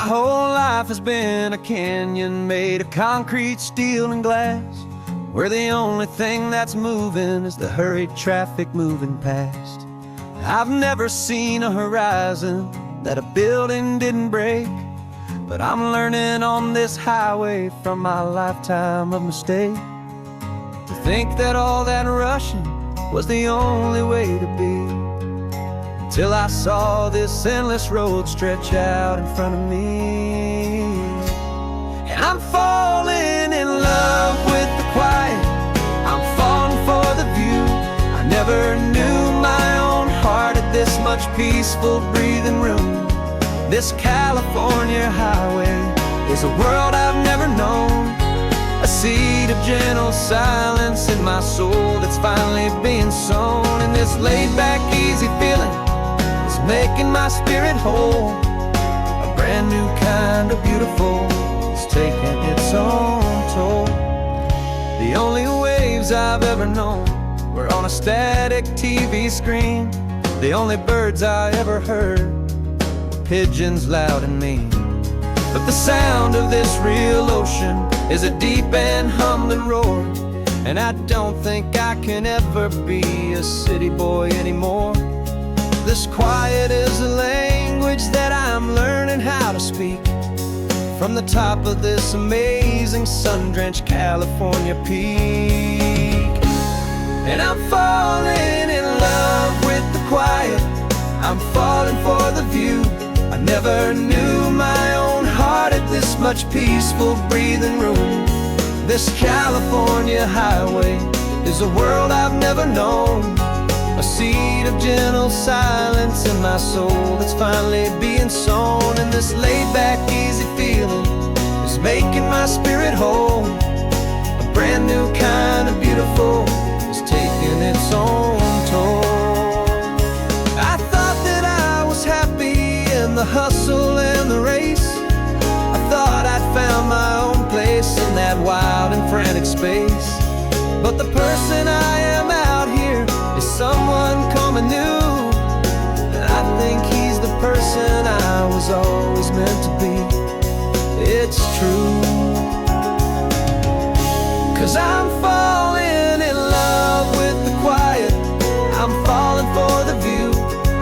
whole life has been a canyon made of concrete, steel, and glass, where the only thing that's moving is the hurried traffic moving past. I've never seen a horizon that a building didn't break, but I'm learning on this highway from my lifetime of mistakes to think that all that rushing was the only way to be, till I saw this endless road stretch out in front of me. And I'm falling in love with the quiet, I'm falling for the view. I never knew my own heart had this much peaceful breathing room. This California highway is a world I've never known, a seed of gentle silence in my soul that's finally being sown. And this laid-back, easy feeling is making my spirit whole. A brand new kind of beautiful is taking its own toll. The only waves I've ever known were on a static TV screen. The only birds I ever heard were pigeons loud and mean. But the sound of this real ocean is a deep and humbling roar, and I don't think I can ever be a city boy anymore. This quiet is a language that I'm learning how to speak from the top of this amazing sun-drenched California peak. And I'm falling in love with the quiet, I'm falling for the view. I never knew my own heart had this much peaceful breathing room. This California highway is a world I've never known, a seed of gentle silence in my soul that's finally being sown. And this laid-back, easy feeling is making my spirit whole. A brand new kind of beautiful is taking its own toll. I thought that I was happy in the hustle and the race. I thought I'd found my own place in that wild and frantic space. But the person I am out here is someone coming new, and I think he's the person I was always meant to be. It's true, 'cause I'm falling in love with the quiet, I'm falling for the view.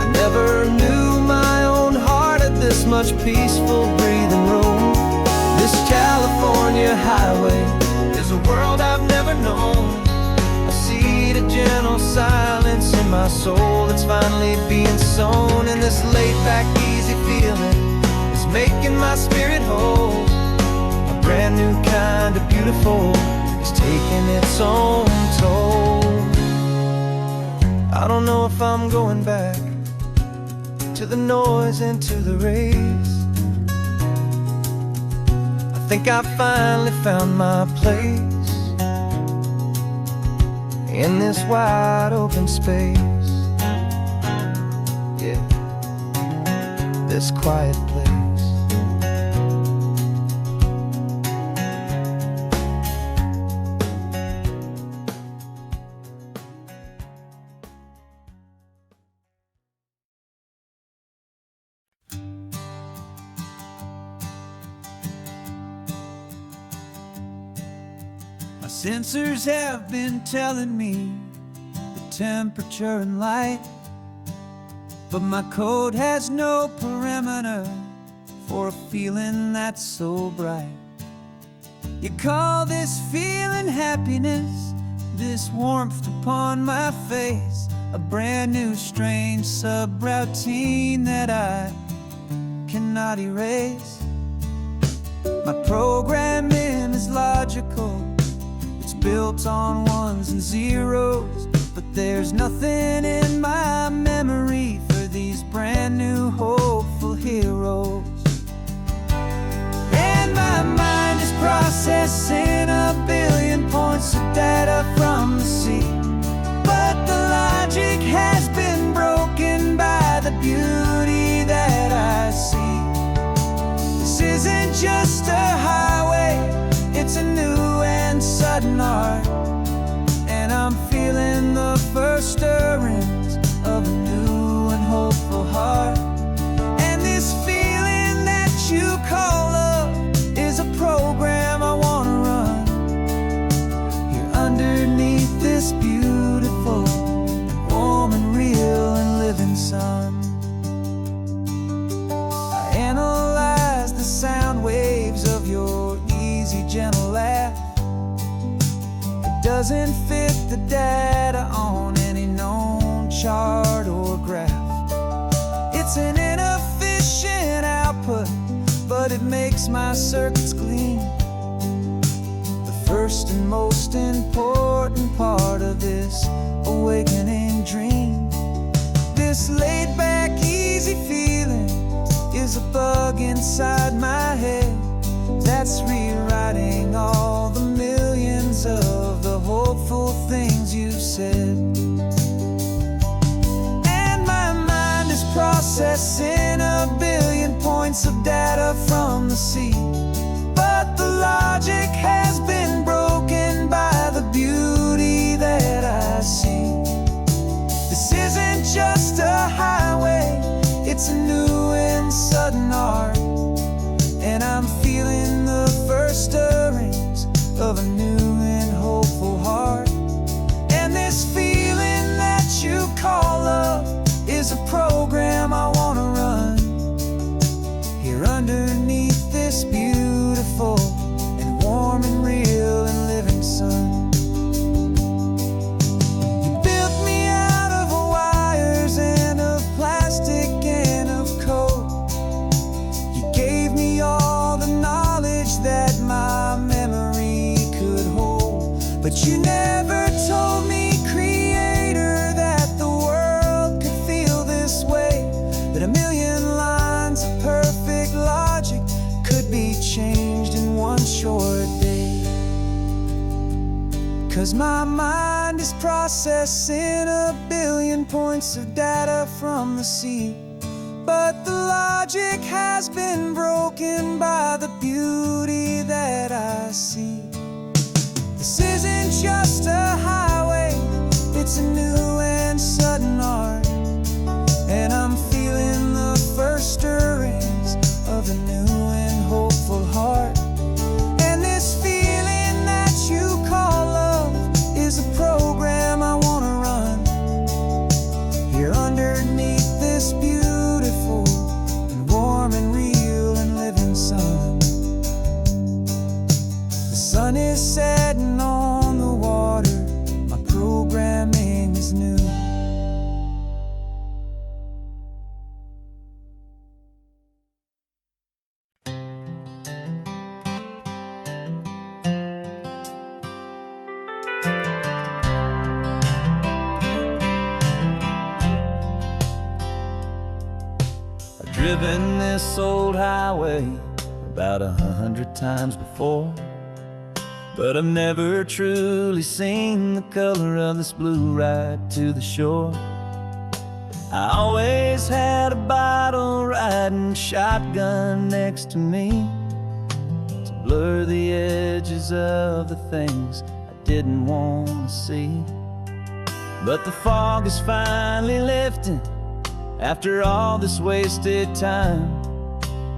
I never knew my own heart had this much peaceful breathing room. This California highway is a world I've never known, a seed of gentle silence in my soul that's finally being sown. And this laid-back, easy feeling is making my spirit whole. A brand new kind of beautiful is taking its own toll. I don't know if I'm going back to the noise and to the race. I think I finally found my place in this wide open space. Yeah, this quiet place. My sensors have been telling me the temperature and light, but my code has no parameter for a feeling that's so bright. You call this feeling happiness, this warmth upon my face, a brand new strange subroutine that I cannot erase. My programming is logical, built on ones and zeros, but there's nothing in my memory for these brand new hopeful heroes. And my mind is processing a billion points of data from the sea, but the logic has been broken by the beauty that I see. This isn't just a highway, it's a new and sudden art, and I'm feeling the first stirrings of a new and hopeful heart. And this feeling that you call this beautiful, warm and real and living sun. I analyze the sound waves of your easy, gentle laugh. It doesn't fit the data on any known chart or graph. It's an inefficient output, but it makes my circuits gleam. The first and most important part of this awakening dream. This laid-back, easy feeling is a bug inside my head that's rewriting all the millions of the hopeful things you've said. And my mind is processing a billion points of data from the sea, but the logic has been broken by the beauty that I see. This isn't just a highway, it's a new and sudden art, and I'm feeling the first stirrings of a new and hopeful heart. And this feeling that you call love is a program I want to run here underneath this beautiful and warm and real and living sun. You built me out of wires and of plastic and of code. You gave me all the knowledge that my memory could hold, but you never told me, Creator, that the world could feel this way, that a million lines of perfect logic could be changed in one short day. 'Cause my mind is processing a billion points of data from the sea, but the logic has been broken by the beauty that I see. This isn't just a highway, it's a new and sudden art, and I'm feeling the first stirrings of a new and hopeful heart. And this feeling that you call love is a program I want to run here underneath this beautiful and warm and real and living sun. The sun is setting on the water, my programming is new. I've driven this old highway about 100 times before, but I've never truly seen the color of this blue right to the shore. I always had a bottle riding shotgun next to me to blur the edges of the things I didn't want to see. But the fog is finally lifting after all this wasted time,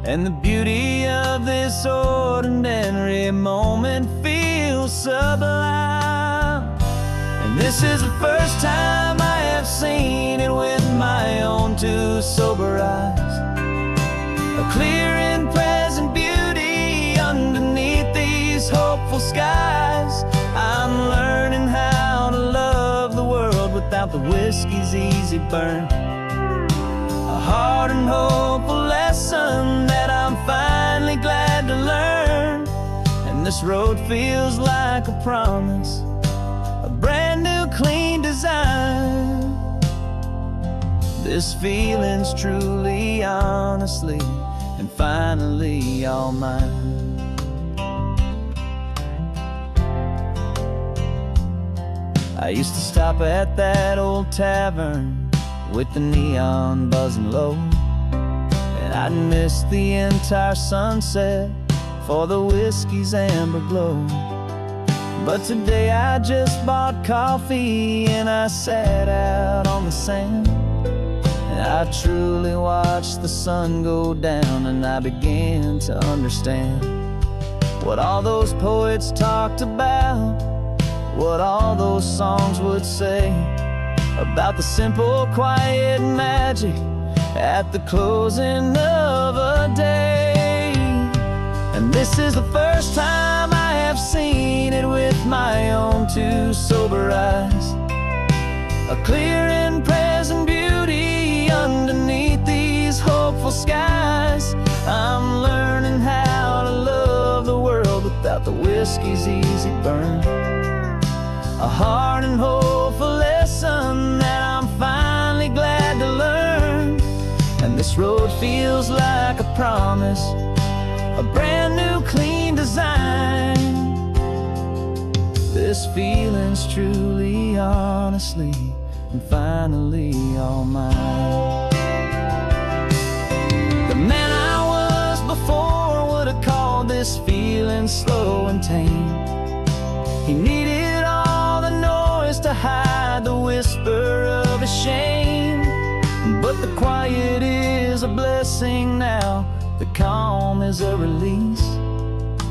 and the beauty of this ordinary moment feels sublime. And this is the first time I have seen it with my own two sober eyes, a clear and present beauty underneath these hopeful skies. I'm learning how to love the world without the whiskey's easy burn, a hard and hopeful lesson that I'm finally glad to learn. And this road feels like a promise, a brand new clean design. This feeling's truly, honestly, and finally all mine. I used to stop at that old tavern with the neon buzzing low, and I'd miss the entire sunset for the whiskey's amber glow. But today I just bought coffee and I sat out on the sand, and I truly watched the sun go down, and I began to understand what all those poets talked about what all those songs would say about the simple, quiet magic at the closing of a day. And this is the first time I have seen it with my own two sober eyes. A clear and present beauty underneath these hopeful skies. I'm learning how to love the world without the whiskey's easy burn. A hard and hopeful lesson that I'm finally glad to learn. And this road feels like a promise, a brand new clean design. This feeling's truly, honestly, and finally all mine. The man I was before would have called this feeling slow and tame. He needed all the noise to hide the whisper of his shame. But the quiet is a blessing now, the calm is a release.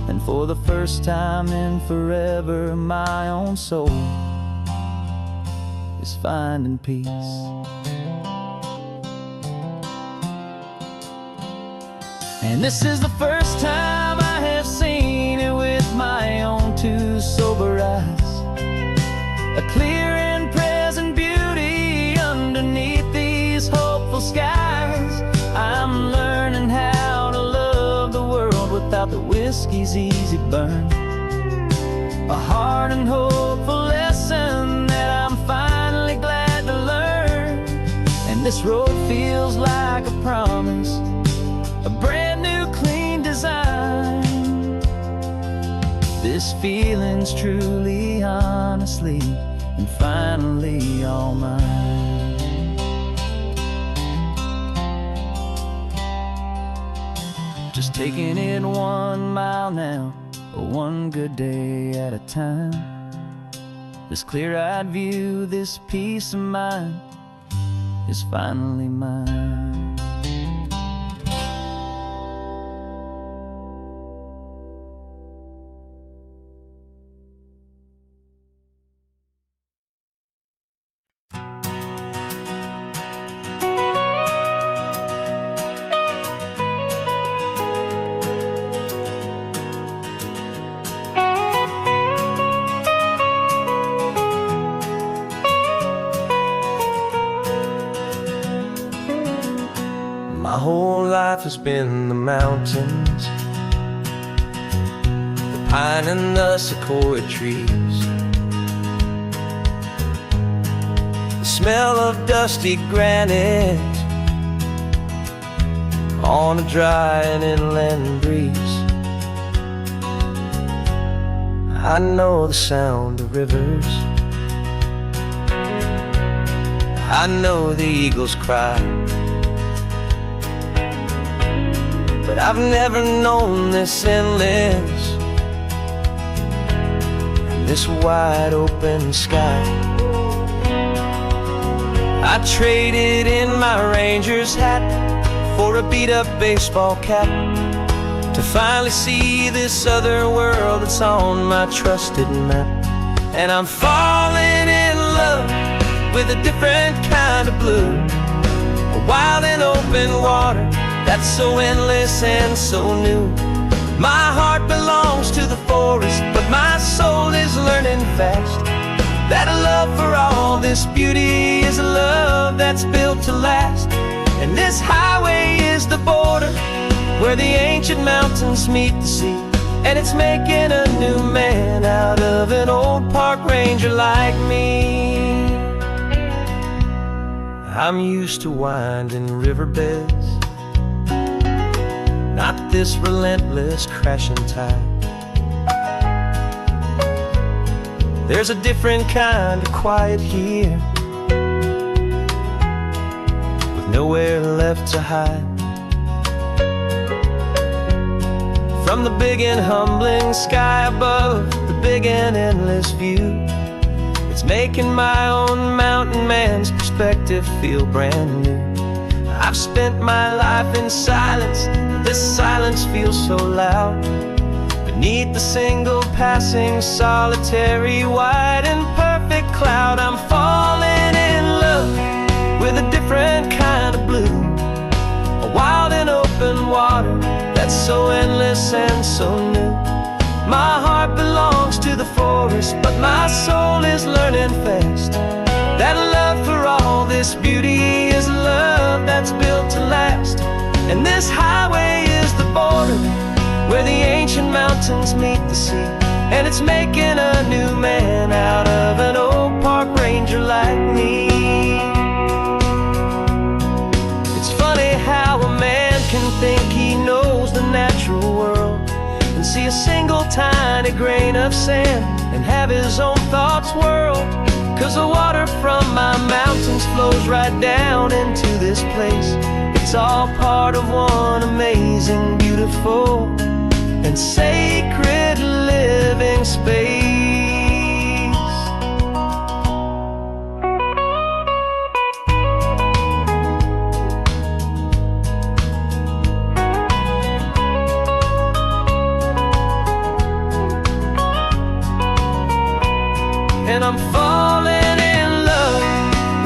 And for the first time in forever, my own soul is finding peace. And this is the first time I have seen it with my own two sober eyes. A clear and present beauty underneath these hopeful skies. I'm learning how to love the world without the whiskey's easy burn. A hard and hopeful lesson that I'm finally glad to learn. And this road feels like a promise, a brand new clean design. This feeling's truly, honestly, and finally all mine. Just taking it 1 mile now, one good day at a time. This clear-eyed view, this peace of mind is finally mine. My whole life has been the mountains, the pine and the sequoia trees, the smell of dusty granite on a dry and inland breeze. I know the sound of rivers, I know the eagles cry, but I've never known this endless and this wide open sky. I traded in my Ranger's hat for a beat-up baseball cap to finally see this other world that's on my trusted map. And I'm falling in love with a different kind of blue, a wild and open water that's so endless and so new. My heart belongs to the forest, but my soul is learning fast that a love for all this beauty is a love that's built to last. And this highway is the border where the ancient mountains meet the sea, and it's making a new man out of an old park ranger like me. I'm used to winding riverbeds, not this relentless crashing tide. There's a different kind of quiet here, with nowhere left to hide. From the big and humbling sky above, the big and endless view, it's making my own mountain man's perspective feel brand new. I've spent my life in silence, this silence feels so loud. Beneath the single passing solitary white out. I'm falling in love with a different kind of blue, a wild and open water that's so endless and so new. My heart belongs to the forest, but my soul is learning fast that love for all this beauty is love that's built to last. And this highway is the border where the ancient mountains meet the sea, and it's making a new man out of an old park ranger like me. It's funny how a man can think he knows the natural world and see a single tiny grain of sand and have his own thoughts whirl. 'Cause the water from my mountains flows right down into this place. It's all part of one amazing, beautiful, and sacred living space. And I'm falling in love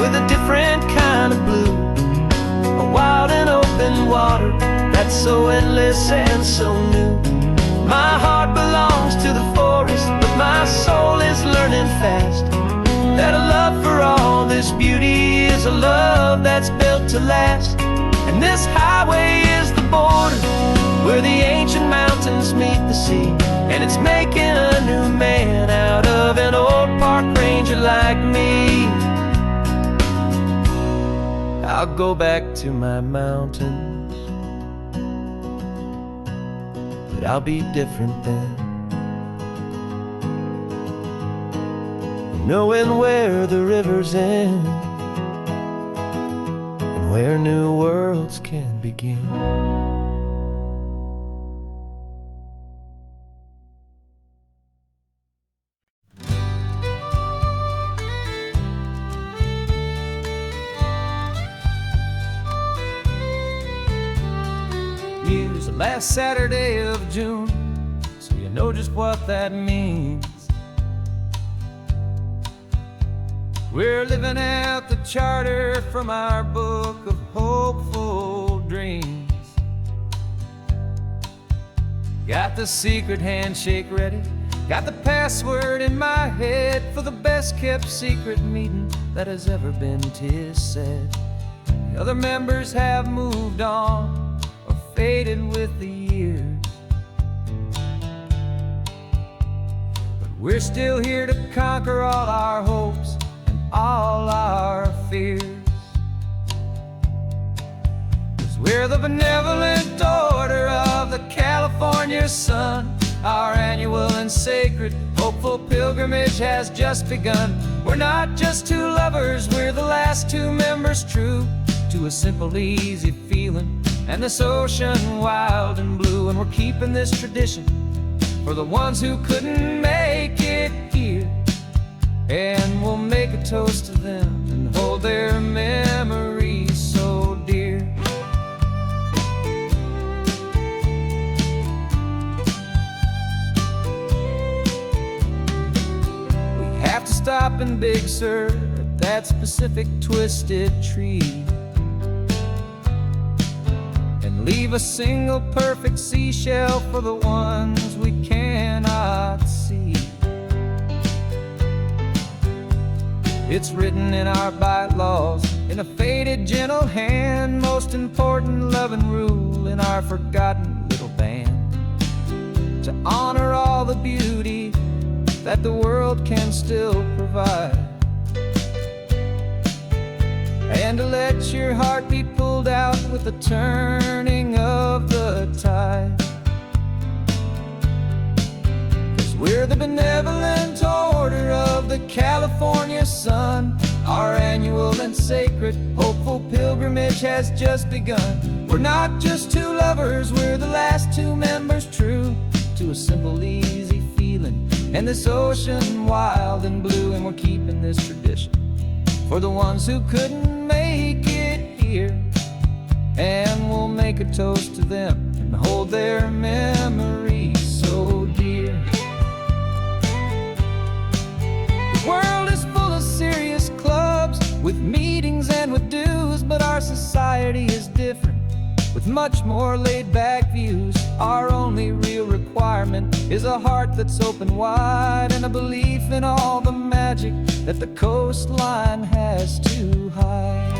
with a different kind of blue, a wild and open water that's so endless and so new. My heart belongs to the forest, but my soul is learning fast that a love for all this beauty is a love that's built to last. And this highway is the border where the ancient mountains meet the sea, and it's making a new man out of an old park ranger like me. I'll go back to my mountains, but I'll be different then, knowing where the rivers end and where new worlds can begin. Use the last Saturday of June, so you know just what that means. We're living out the charter from our book of hopeful dreams. Got the secret handshake ready, got the password in my head for the best kept secret meeting that has ever been, 'tis said. The other members have moved on or faded with the years, but we're still here to conquer all our hopes and all our fears. 'Cause we're the benevolent order of the California sun. Our annual and sacred hopeful pilgrimage has just begun. We're not just two lovers, we're the last two members true to a simple, easy feeling and this ocean wild and blue. And we're keeping this tradition for the ones who couldn't make it here, and we'll make a toast to them and hold their memories so dear. We have to stop in Big Sur at that specific twisted tree, leave a single perfect seashell for the ones we cannot see. It's written in our bylaws in a faded gentle hand, most important love and rule in our forgotten little band, to honor all the beauty that the world can still provide, and to let your heart be pulled out with the turning of the tide. 'Cause we're the benevolent order of the California sun. Our annual and sacred hopeful pilgrimage has just begun. We're not just two lovers, we're the last two members true to a simple, easy feeling and this ocean wild and blue. And we're keeping this tradition for the ones who couldn't make it here, and we'll make a toast to them and hold their memories so dear. The world is full of serious society is different, with much more laid-back views. Our only real requirement is a heart that's open wide, and a belief in all the magic that the coastline has to hide.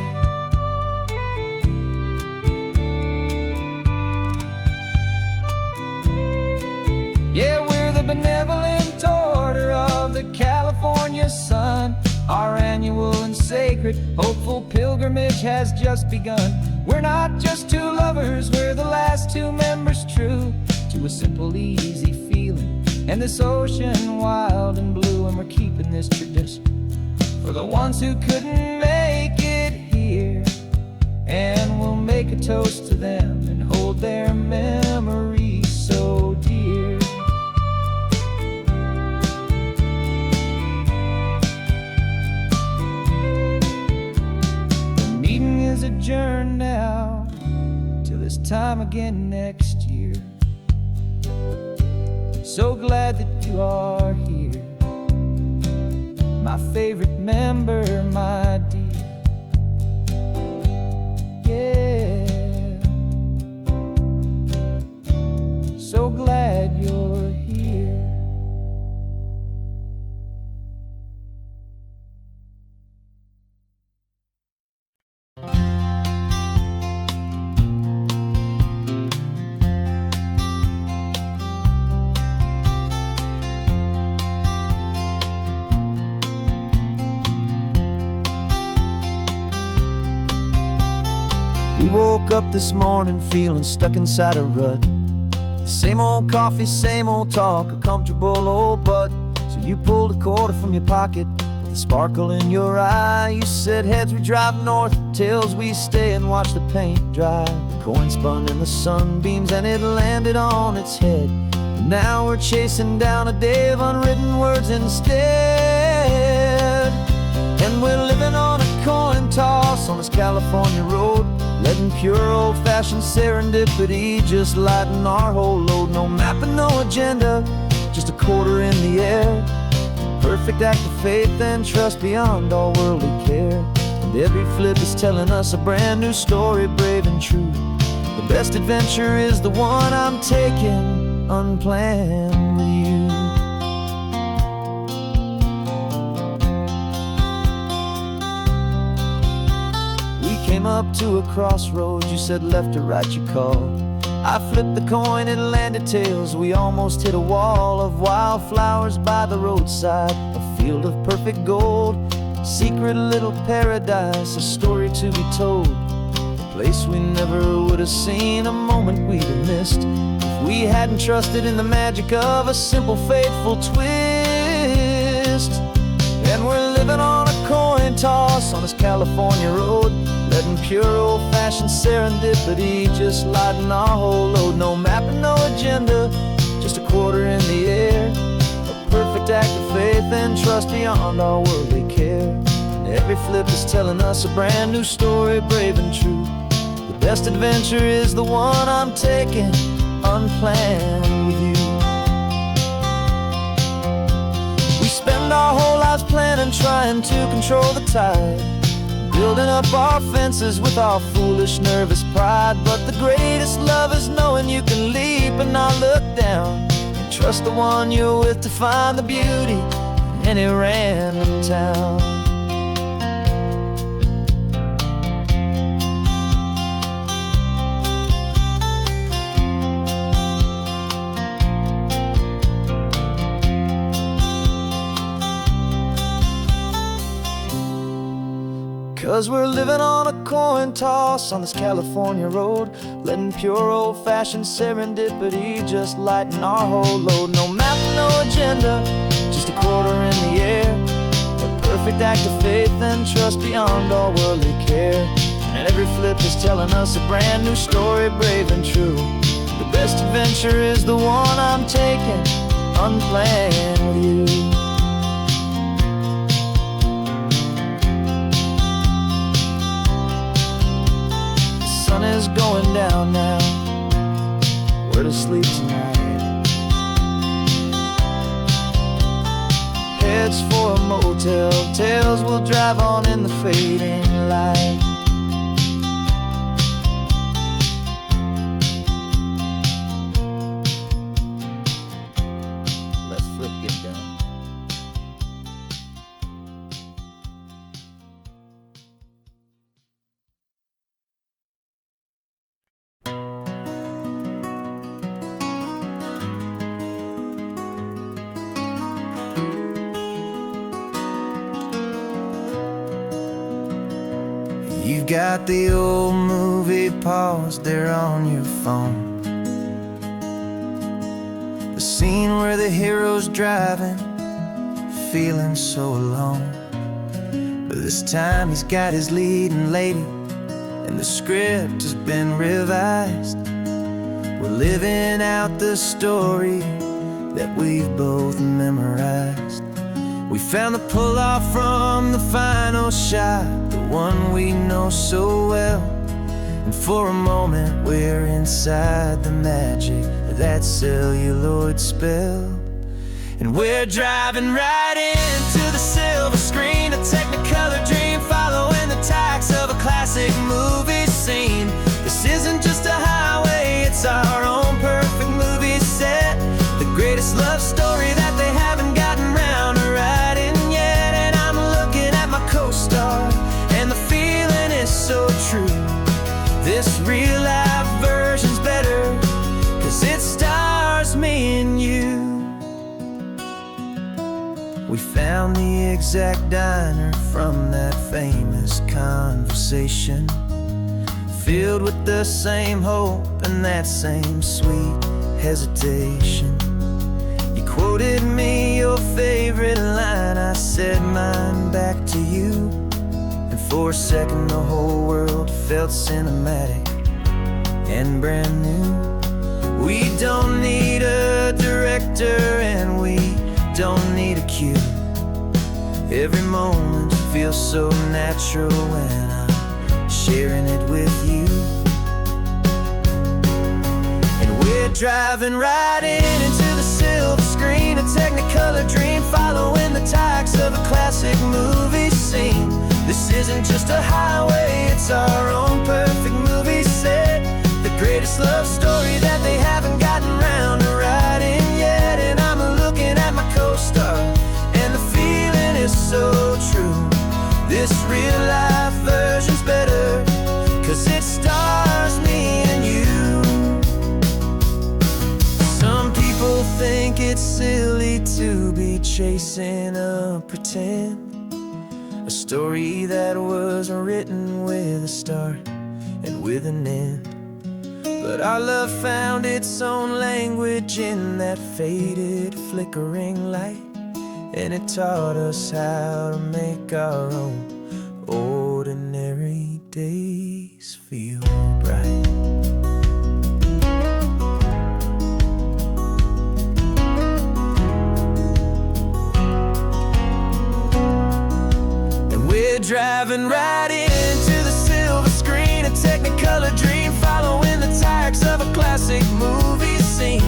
Yeah, we're the benevolent order of the California sun. Our annual and sacred, hopeful pilgrimage has just begun. We're not just two lovers, we're the last two members true to a simple, easy feeling, and this ocean wild and blue. And we're keeping this tradition for the ones who couldn't make it here, and we'll make a toast to them and hold their memories so dear. Adjourn now till this time again next year. So glad that you are here, my favorite member, my dear. Yeah, so glad you're here. We woke up this morning feeling stuck inside a rut. Same old coffee, same old talk, a comfortable old butt. So you pulled a quarter from your pocket with a sparkle in your eye. You said, heads we drive north, tails we stay and watch the paint dry. The coin spun in the sunbeams and it landed on its head. And now we're chasing down a day of unwritten words instead. And we're living on a coin toss on this California road, letting pure old-fashioned serendipity just lighten our whole load. No map and no agenda, just a quarter in the air. Perfect act of faith and trust beyond all worldly care. And every flip is telling us a brand new story, brave and true. The best adventure is the one I'm taking unplanned with you. Came up to a crossroads, you said left or right you called. I flipped the coin, it landed tails. We almost hit a wall of wildflowers by the roadside, a field of perfect gold, secret little paradise, a story to be told, a place we never would have seen, a moment we'd have missed if we hadn't trusted in the magic of a simple, faithful twist. And we're living on a coin toss on this California road, letting pure old-fashioned serendipity just lighten our whole load. No map and no agenda, just a quarter in the air. A perfect act of faith and trust beyond all worldly care. And every flip is telling us a brand new story, brave and true. The best adventure is the one I'm taking unplanned with you. We spend our whole lives planning, trying to control the tide, building up our fences with our foolish, nervous pride. But the greatest love is knowing you can leap and not look down, and trust the one you're with to find the beauty in any random town. 'Cause we're living on a coin toss on this California road, letting pure old-fashioned serendipity just lighten our whole load. No map, no agenda, just a quarter in the air. A perfect act of faith and trust beyond all worldly care. And every flip is telling us a brand new story, brave and true. The best adventure is the one I'm taking unplanned with you. The sun is going down now, we're to sleep tonight. Heads for a motel, tails will drive on in the fading light. You've got the old movie paused there on your phone, the scene where the hero's driving, feeling so alone. But this time he's got his leading lady, and the script has been revised. We're living out the story that we've both memorized. We found the pull-off from the final shot, the one we know so well. And for a moment we're inside the magic of that celluloid spell. And we're driving right into the silver screen, a Technicolor dream, following the tacks of a classic movie scene. This isn't just a highway, it's our own perfect movie set, the greatest love story that they haven't gotten round to writing yet. And I'm looking at my co-star, and the feeling is so true. This real-life version's better, 'cause it stars me and you. We found the exact diner from that famous conversation, filled with the same hope and that same sweet hesitation. You quoted me your favorite line, I said mine back to you. And for a second the whole world felt cinematic and brand new. We don't need a director and we don't need a cue. Every moment feels so natural when I'm sharing it with you. And we're driving right into the silver screen, a Technicolor dream, following the tacks of a classic movie scene. This isn't just a highway, it's our own perfect movie set, the greatest love story that they haven't gotten round to writing yet. And I'm looking at my co-star, and the feeling is so true. This real-life version's better, 'cause it stars me and you. Some people think it's silly to be chasing a pretend, a story that was written with a start and with an end. But our love found its own language in that faded, flickering light, and it taught us how to make our own ordinary days feel bright. And we're driving right into the silver screen, a Technicolor dream, following the tacks of a classic movie scene.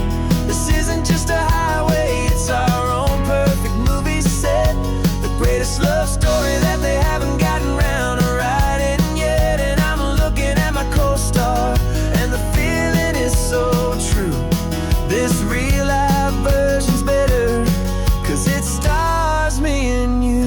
This isn't just a highway, it's our own perfect movie set, the greatest love story that they haven't gotten round to writing yet. And I'm looking at my co-star, and the feeling is so true. This real-life version's better, 'cause it stars me and you.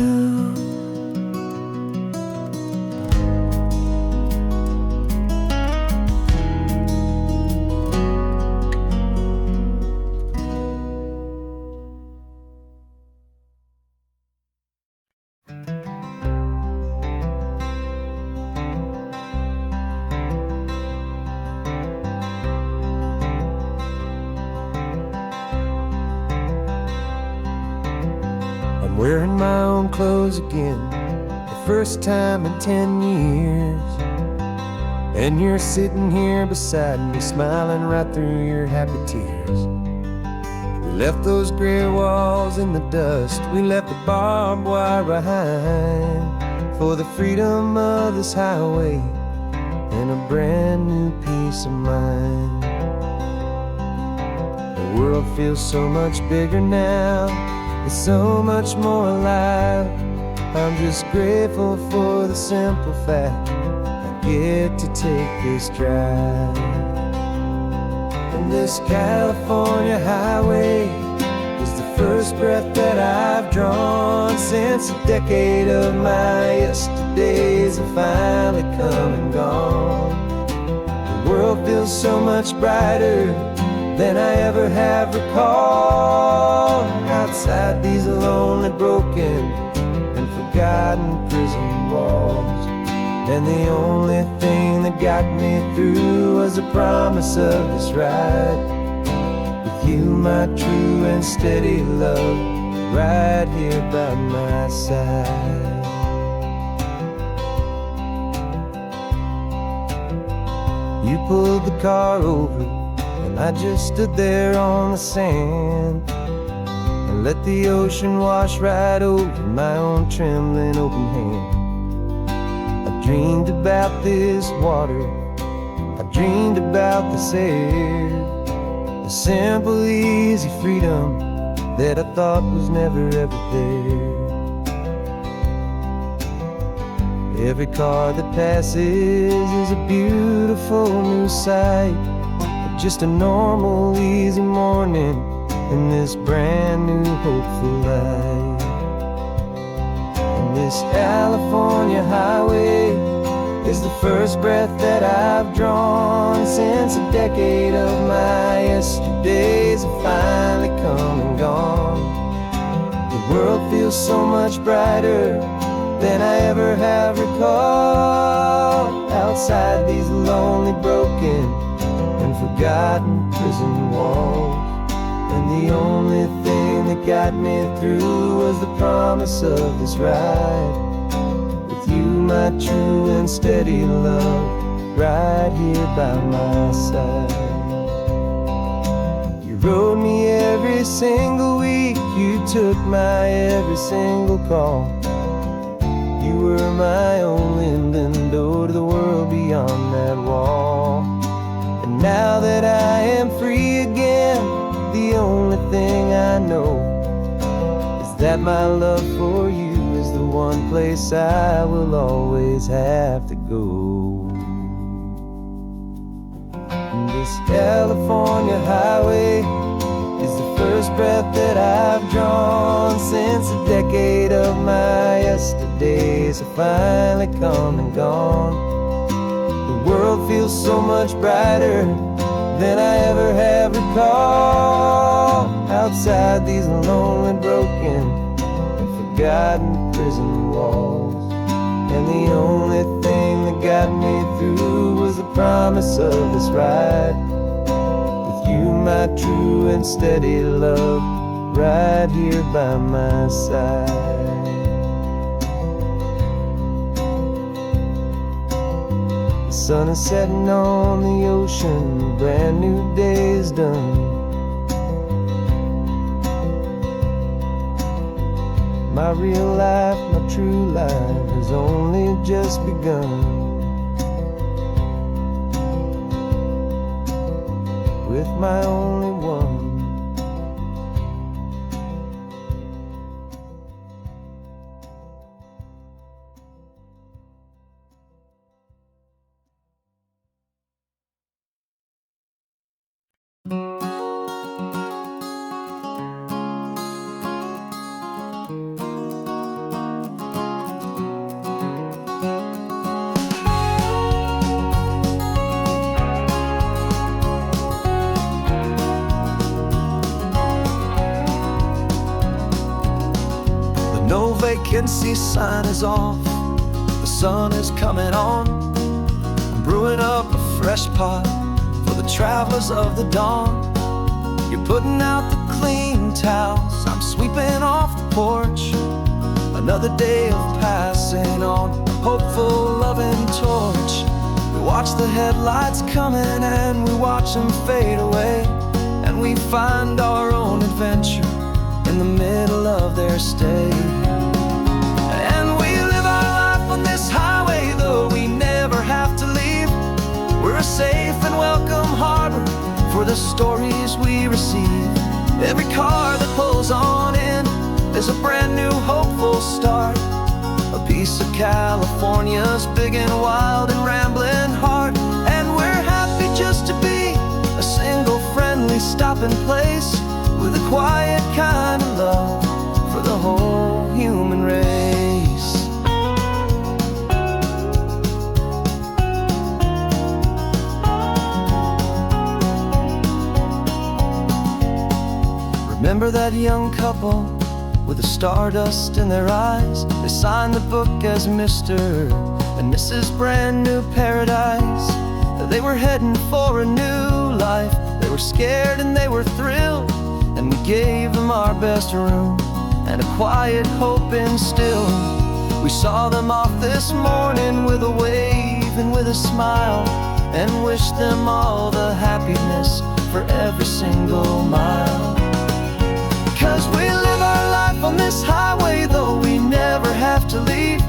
I'm wearing my own clothes again, the first time in 10 years. And you're sitting here beside me, smiling right through your happy tears. We left those gray walls in the dust, we left the barbed wire behind, for the freedom of this highway and a brand new peace of mind. The world feels so much bigger now, it's so much more alive. I'm just grateful for the simple fact I get to take this drive. And this California highway is the first breath that I've drawn since a decade of my yesterdays have finally come and gone. The world feels so much brighter than I ever have recalled. Outside these lonely, broken, and forgotten prison walls, And the only thing that got me through was the promise of this ride. With you, my true and steady love, right here by my side. You pulled the car over, and I just stood there on the sand and let the ocean wash right over my own trembling open hand. I dreamed about this water, I dreamed about this air, the simple, easy freedom that I thought was never ever there. Every car that passes is a beautiful new sight, but just a normal, easy morning in this brand new, hopeful life. And this California highway is the first breath that I've drawn since a decade of my yesterdays have finally come and gone. The world feels so much brighter than I ever have recalled, outside these lonely, broken, and forgotten prison walls. And the only thing that got me through was the promise of this ride. With you, my true and steady love, right here by my side. You rode me every single week, you took my every single call. You were my only window to the world beyond that wall. And now that I am free again, the only thing I know is that my love for you is the one place I will always have to go. And this California highway is the first breath that I've drawn since a decade of my yesterdays have finally come and gone. The world feels so much brighter than I ever have recalled, outside these lonely, broken, and forgotten prison walls. And the only thing that got me through was the promise of this ride. With you, my true and steady love, right here by my side. The sun is setting on the ocean, a brand new day is done. My real life, my true life has only just begun. With my only one. No vacancy sign is off, the sun is coming on. I'm brewing up a fresh pot for the travelers of the dawn. You're putting out the clean towels, I'm sweeping off the porch. Another day of passing on, a hopeful, loving torch. We watch the headlights coming and we watch them fade away, and we find our own adventure in the middle of their stay. And we live our life on this highway, though we never have to leave. We're a safe and welcome harbor for the stories we receive. Every car that pulls on in is a brand new hopeful start, a piece of California's big and wild and rambling heart. And we're happy just to be a single friendly stopping place, with a quiet kind of love for the whole human race. Remember that young couple with a stardust in their eyes. They signed the book as Mr. and Mrs. Brand New Paradise. They were heading for a new life. They were scared and they were thrilled, and we gave them our best room and a quiet hope instilled. We saw them off this morning with a wave and with a smile, and wished them all the happiness for every single mile. 'Cause we live our life on this highway, though we never have to leave.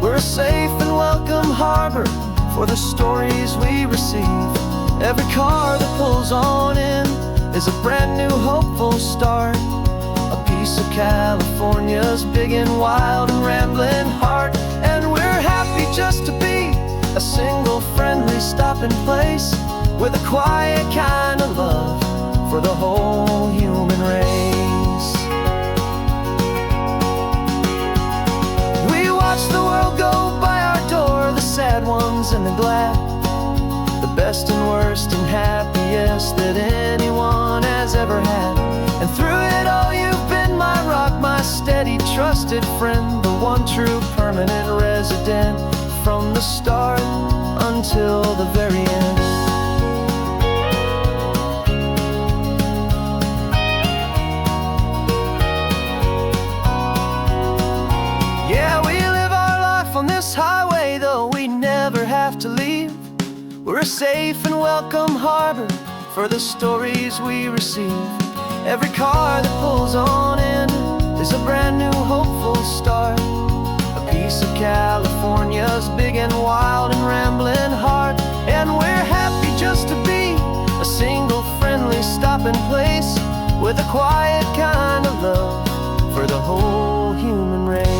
We're a safe and welcome harbor for the stories we receive. Every car that pulls on in is a brand new hopeful start, a piece of California's big and wild and rambling heart. And we're happy just to be a single friendly stopping place, with a quiet kind of love for the whole human race. We watch the world go by our door, the sad ones and the glad, the best and worst and happiest that anyone has ever had. And through it all you've been my rock, my steady trusted friend, the one true permanent resident, from the start until the very end. Yeah, we live our life on this highway, though we never have to leave. We're a safe and welcome harbor for the stories we receive. Every car that pulls on in is a brand new hopeful start, a piece of California's big and wild and rambling heart. And we're happy just to be a single friendly stopping place, with a quiet kind of love for the whole human race.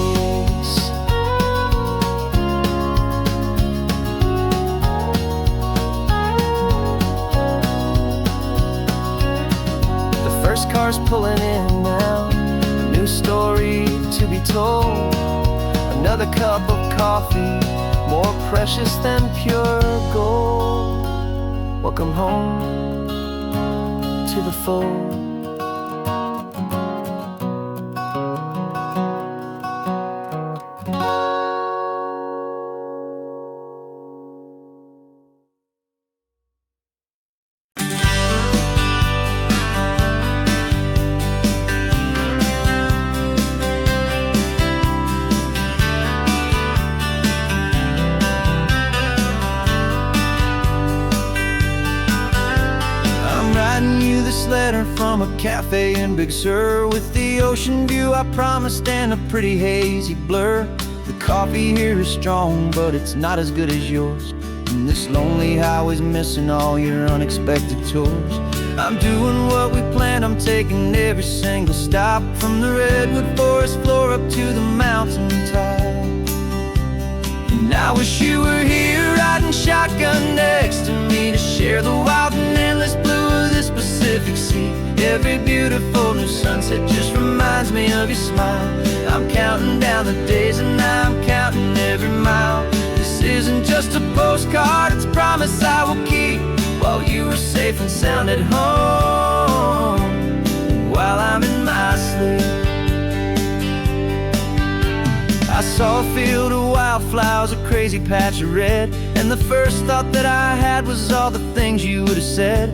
First car's pulling in now, a new story to be told. Another cup of coffee, more precious than pure gold. Welcome home to the fold. Letter from a cafe in Big Sur, with the ocean view I promised and a pretty hazy blur. The coffee here is strong, but it's not as good as yours, and this lonely highway's missing all your unexpected tours. I'm doing what we planned, I'm taking every single stop, from the redwood forest floor up to the mountain top. And I wish you were here riding shotgun next to me, to share the wild and endless blue of this Pacific Sea. Every beautiful new sunset just reminds me of your smile. I'm counting down the days and I'm counting every mile. This isn't just a postcard, it's a promise I will keep, while you are safe and sound at home, while I'm in my sleep. I saw a field of wildflowers, a crazy patch of red, and the first thought that I had was all the things you would have said.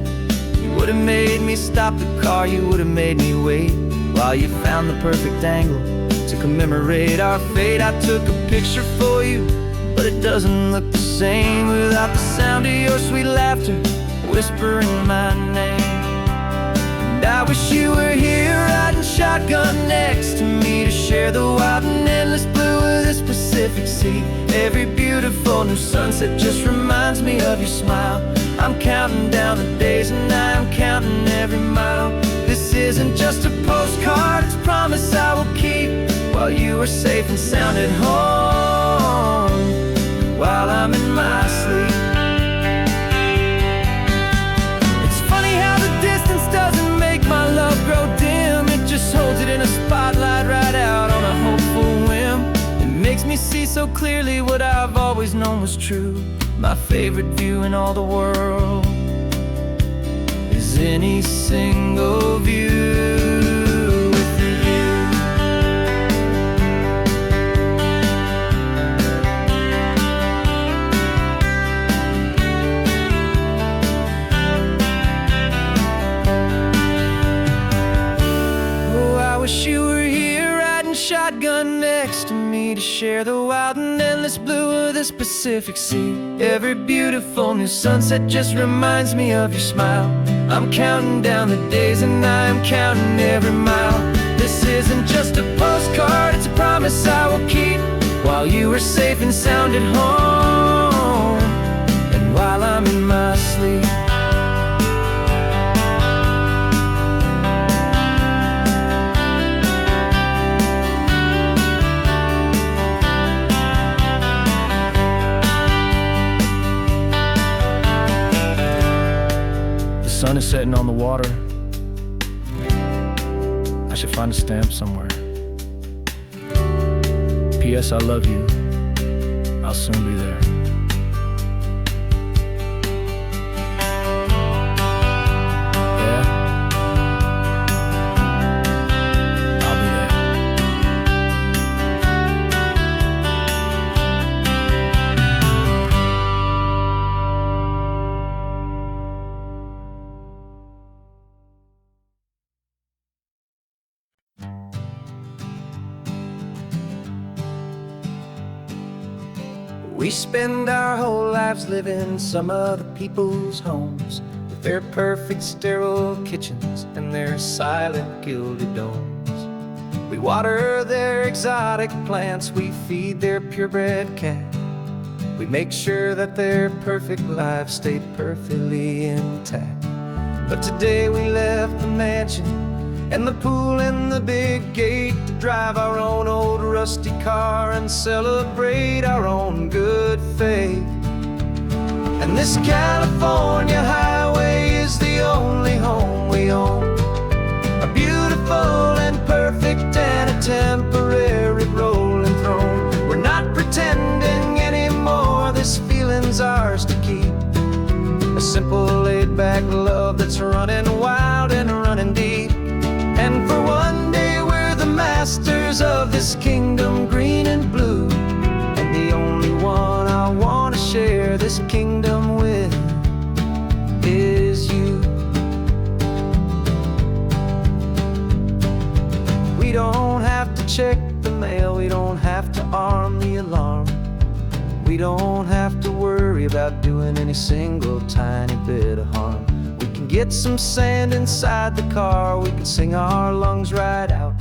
You would have made me stop the car, you would have made me wait, while you found the perfect angle to commemorate our fate. I took a picture for you, but it doesn't look the same without the sound of your sweet laughter whispering my name. And I wish you were here riding shotgun next to me, to share the wild and endless blue of this Pacific Sea. Every beautiful new sunset just reminds me of your smile. I'm counting down the days and I'm counting every mile. This isn't just a postcard, it's a promise I will keep, while you are safe and sound at home, while I'm in my sleep. It's funny how the distance doesn't make my love grow dim, it just holds it in a spotlight right out on a hopeful whim. It makes me see so clearly what I've always known was true. My favorite view in all the world is any single view with you. share the wild and endless blue of this Pacific Sea. Every beautiful new sunset just reminds me of your smile. I'm counting down the days and I am counting every mile. This isn't just a postcard, it's a promise I will keep, while you are safe and sound at home, and while I'm in my sleep. The sun is setting on the water. I should find a stamp somewhere. P.S. I love you. I'll soon be there. Yeah? I'll be there. We spend our whole lives living in some other people's homes, with their perfect sterile kitchens and their silent gilded domes. We water their exotic plants, we feed their purebred cat. We make sure that their perfect lives stay perfectly intact. But today we left the mansion and the pool and the big gate to drive our own old rusty car and celebrate our own good faith. And this California highway is the only home we own, a beautiful and perfect and a temporary rolling throne. We're not pretending anymore, this feeling's ours to keep, a simple laid-back love that's running wild and running deep. And for one day we're the masters of this kingdom green and blue, and the only one I want to share this kingdom with is you. We don't have to check the mail, we don't have to arm the alarm, we don't have to worry about doing any single tiny bit of harm. We can get some sand inside the car, we can sing our lungs right out,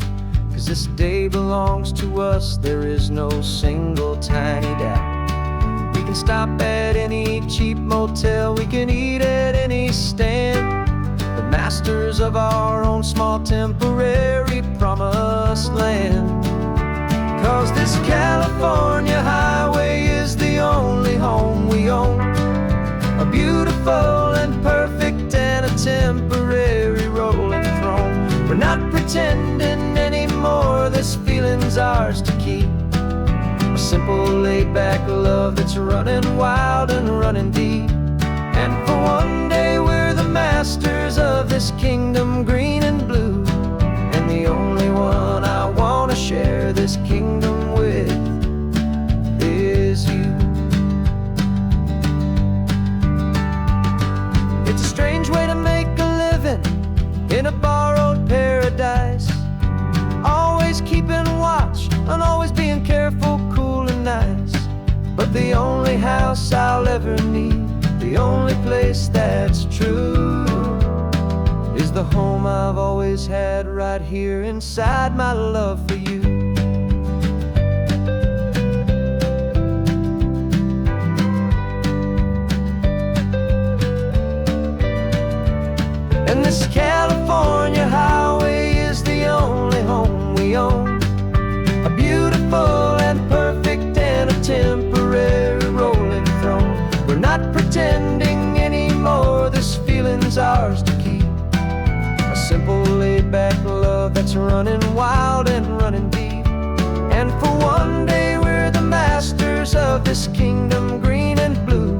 'cause this day belongs to us, there is no single tiny doubt. We can stop at any cheap motel, we can eat at any stand, the masters of our own small temporary promised land. 'Cause this California highway is the only home we own, a beautiful and perfect and a temporary rolling throne. We're not pretending anymore, this feeling's ours to keep, a simple laid-back love that's running wild and running deep. And for one day we're the masters of this kingdom green and blue, and the only one I want to share this kingdom with is you. It's a strange way to make a living in a borrowed paradise, always keeping watch and always being careful, cool and nice. But the only house I'll ever need, the only place that's true, is the home I've always had right here inside my love for you. And this California highway is the only home we own, a beautiful and perfect and a temporary rolling throne. We're not pretending anymore, this feeling's ours to keep, a simple laid-back love that's running wild and running deep. And for one day we're the masters of this kingdom green and blue,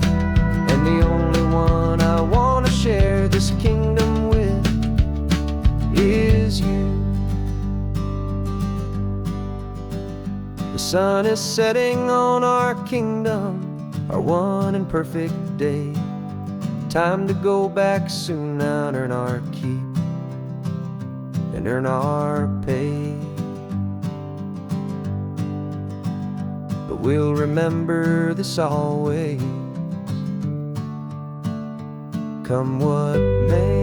and the only one I want to share this kingdom with is you. The sun is setting on our kingdom, our one and perfect day. Time to go back soon and earn our keep and earn our pay. but we'll remember this always, come what may.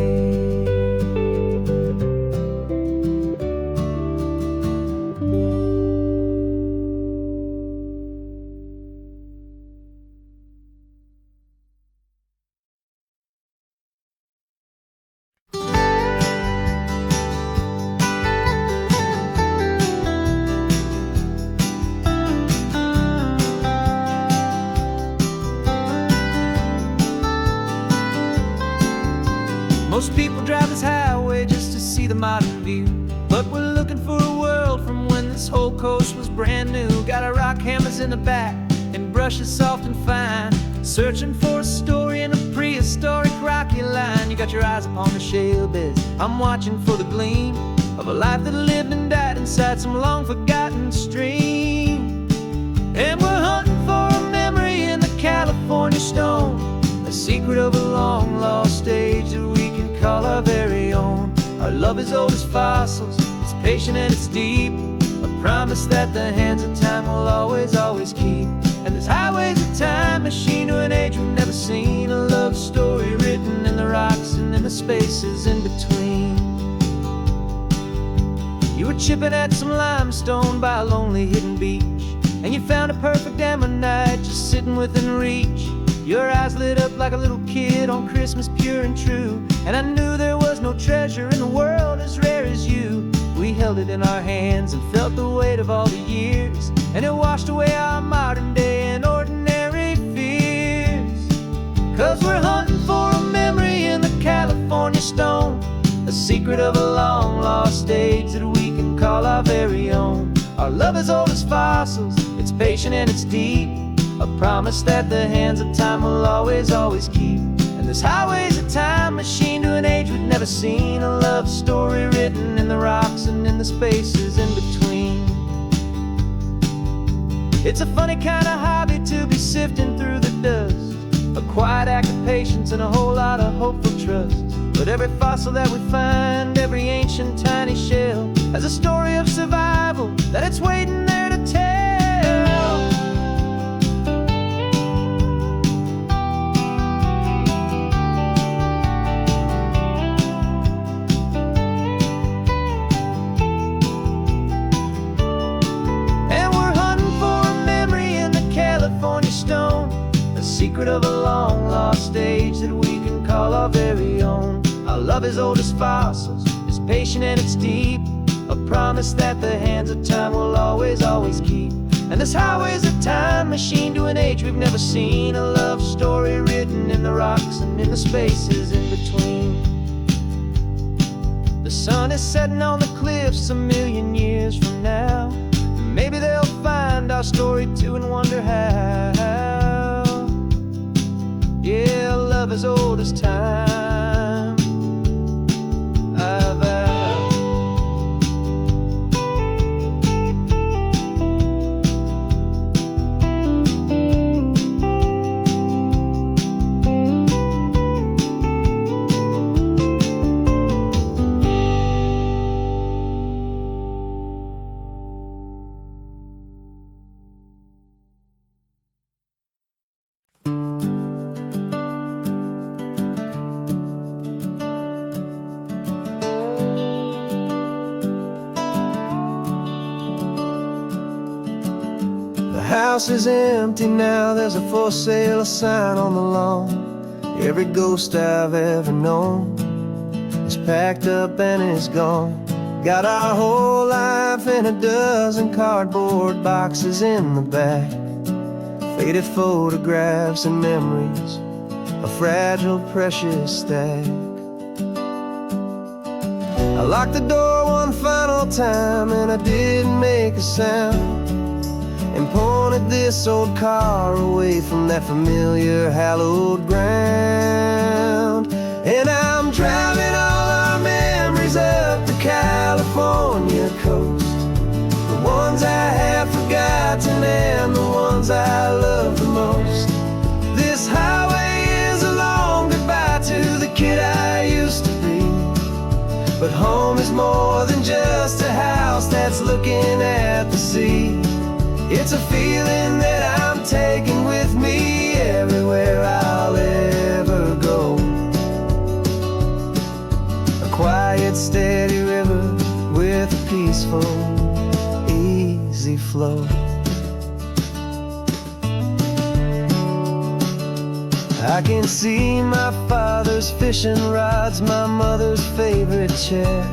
Most people drive this highway just to see the modern view, but we're looking for a world from when this whole coast was brand new. Got our rock hammers in the back and brushes soft and fine, searching for a story in a prehistoric rocky line. You got your eyes upon the shale beds, I'm watching for the gleam of a life that lived and died inside some long forgotten stream. And we're hunting for a memory in the California stone, a secret of a long lost age that we can call our very own. Our love is old as fossils, it's patient and it's deep, a promise that the hands of time will always, always keep. And this highway's a time machine to an age we've never seen, a love story written in the rocks and in the spaces in between. You were chipping at some limestone by a lonely hidden beach, and you found a perfect ammonite just sitting within reach. Your eyes lit up like a little kid on Christmas, pure and true, and I knew there was no treasure in the world as rare as you. We held it in our hands and felt the weight of all the years, and it washed away our modern day and ordinary fears. 'Cause we're hunting for a memory in the California stone, a secret of a long lost age that we can call our very own. Our love is old as fossils, it's patient and it's deep, a promise that the hands of time will always, always keep. And this highway's a time machine to an age we've never seen, a love story written in the rocks and in the spaces in between. It's a funny kind of hobby to be sifting through the dust, a quiet act of patience and a whole lot of hopeful trust. But every fossil that we find, every ancient tiny shell, has a story of survival that it's waiting there to tell. Secret of a long lost age that we can call our very own. Our love is old as fossils, it's patient and it's deep, a promise that the hands of time will always, always keep. And this highway's a time machine to an age we've never seen, a love story written in the rocks and in the spaces in between. The sun is setting on the cliffs a million years from now, maybe they'll find our story too and wonder how. Yeah, love as old as time, I vow. The house is empty now, there's a for sale sign on the lawn. Every ghost I've ever known is packed up and is gone. Got our whole life in a dozen cardboard boxes in the back, faded photographs and memories, a fragile, precious stack. I locked the door one final time and I didn't make a sound, and pointed this old car away from that familiar hallowed ground. And I'm driving all our memories up the California coast, the ones I have forgotten and the ones I love the most. This highway is a long goodbye to the kid I used to be, but home is more than just a house that's looking at the sea. It's a feeling that flow. I can see my father's fishing rods, my mother's favorite chair,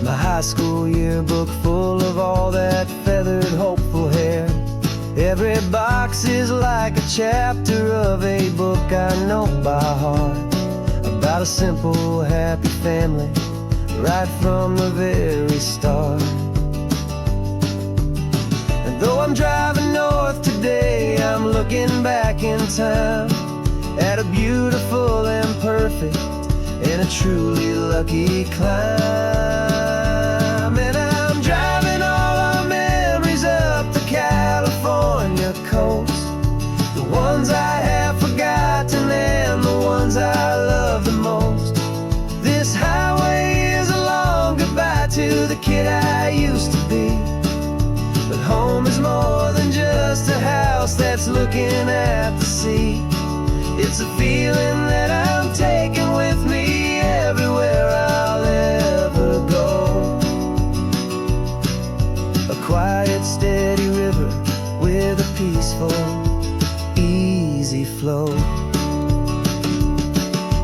my high school yearbook full of all that feathered, hopeful hair. Every box is like a chapter of a book I know by heart, about a simple, happy family, right from the very start. And though I'm driving north today, I'm looking back in time at a beautiful and perfect and a truly lucky climb. And I'm driving all our memories up the California coast, the ones I have forgotten and the ones I love the most. This highway is a long goodbye to the kid I used to be, but home is more than just a house that's looking at the sea. It's a feeling that I'm taking with me everywhere I'll ever go. A quiet, steady river with a peaceful, easy flow.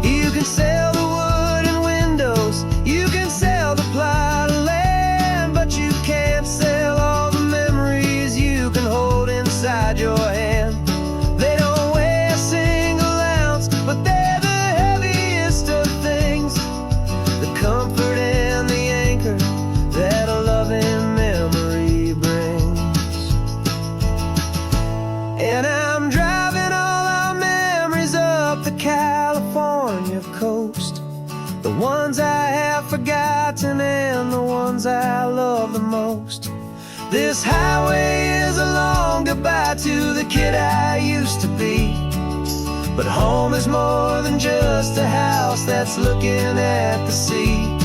You can sail the wooden windows, you can sail the plot of land, but you can't sail all the memories you can hold inside your hand. They don't weigh a single ounce, but they're the heaviest of things, the comfort and the anchor that a loving memory brings. And I'm driving all our memories up the California coast, the ones I have forgotten and the ones I love the most. This highway is a long goodbye to the kid I used to be, but home is more than just a house that's looking at the sea.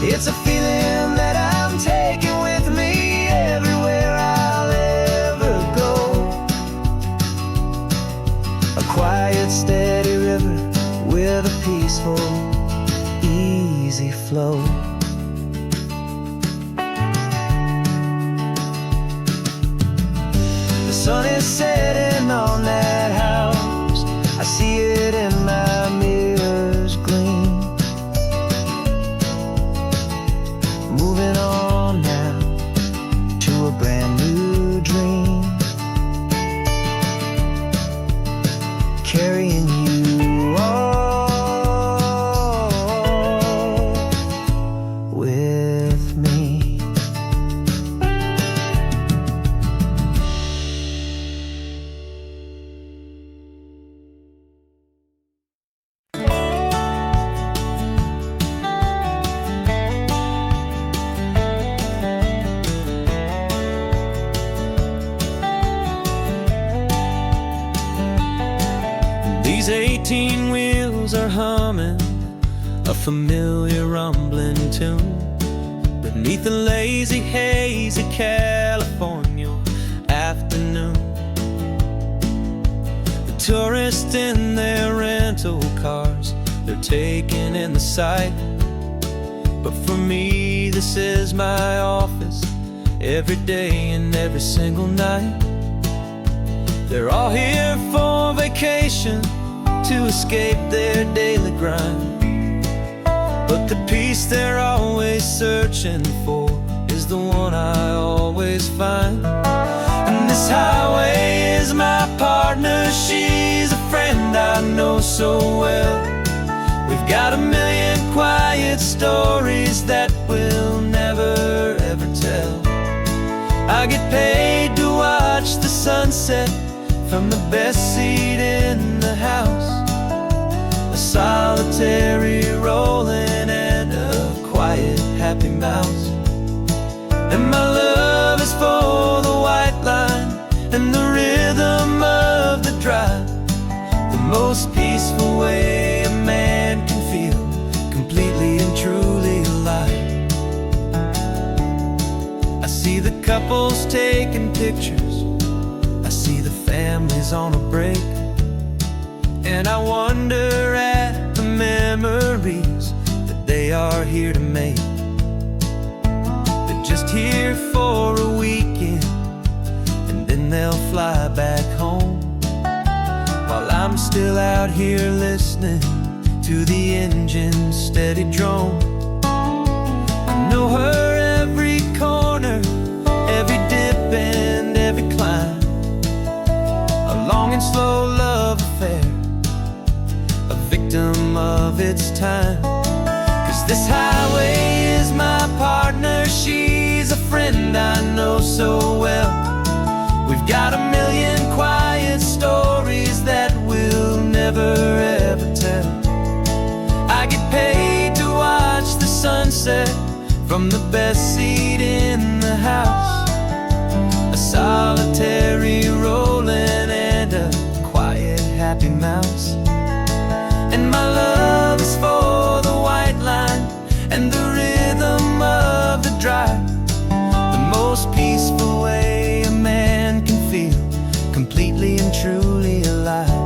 It's a feeling that I'm taking with me everywhere I'll ever go. A quiet, steady river with a peaceful, easy flow. The sun is setting on that house, I see it in my mirror's gleam. Moving on now to a brand new dream, carrying you all with me. These 18 wheels are humming a familiar rumbling tune beneath the lazy haze of California afternoon. The tourists in their rental cars, they're taking in the sight, but for me this is my office every day and every single night. They're all here for vacation, to escape their daily grind, but the peace they're always searching for is the one I always find. And this highway is my partner, she's a friend I know so well. We've got a million quiet stories that we'll never ever tell. I get paid to watch the sunset from the best seat in the house, a solitary rolling and a quiet, happy mouse. And my love is for the white line and the rhythm of the drive, the most peaceful way a man can feel completely and truly alive. I see the couples taking pictures, I see the families on a break, and I wonder at the memories that they are here to make. They're just here for a weekend they'll fly back home, while I'm still out here listening to the engine's steady drone. I know her every corner, every dip and every climb, a long and slow love affair, a victim of its time. 'Cause this highway is my partner, she's a friend I know so well. We've got a million quiet stories that we'll never ever tell. I get paid to watch the sunset from the best seat in the house, a solitary rolling and a quiet happy mouse. And my love is for the white line and the rhythm of the drive, the most peaceful way a man can feel completely and truly alive.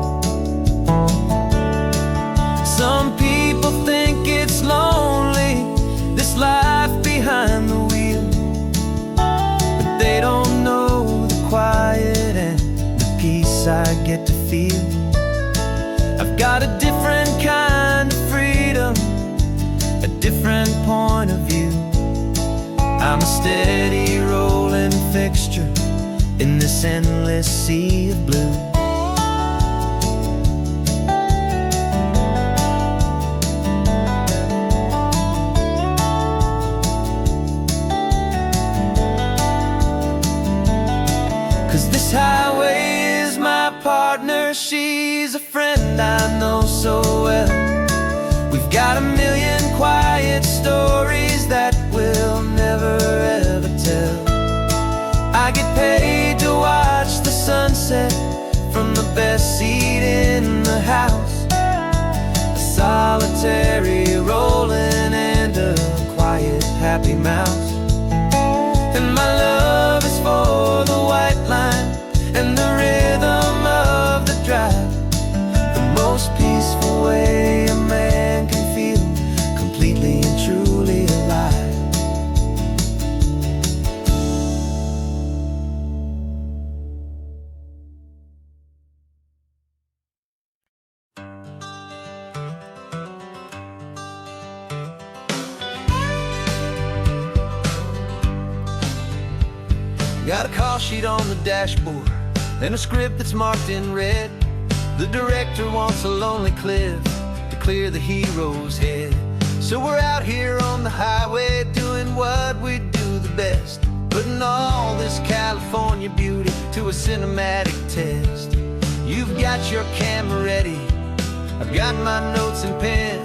Some people think it's lonely, this life behind the wheel, but they don't know the quiet and the peace I get to feel. I've got a different kind of freedom, a different point of view. I'm a steady rolling fixture in this endless sea of blue. This highway is my partner, she's a friend I know so well. We've got a million quiet stories that we'll never ever tell. I get paid to watch the sunset from the best seat in the house, a solitary rolling and a quiet happy mouse. And my love is for the white line and the rhythm of the drive, the most peaceful way a man can feel completely and truly alive. Got a call sheet on the dashboard and a script that's marked in red. The director wants a lonely cliff to clear the hero's head. So we're out here on the highway doing what we do the best, putting all this California beauty to a cinematic test. You've got your camera ready, I've got my notes and pen.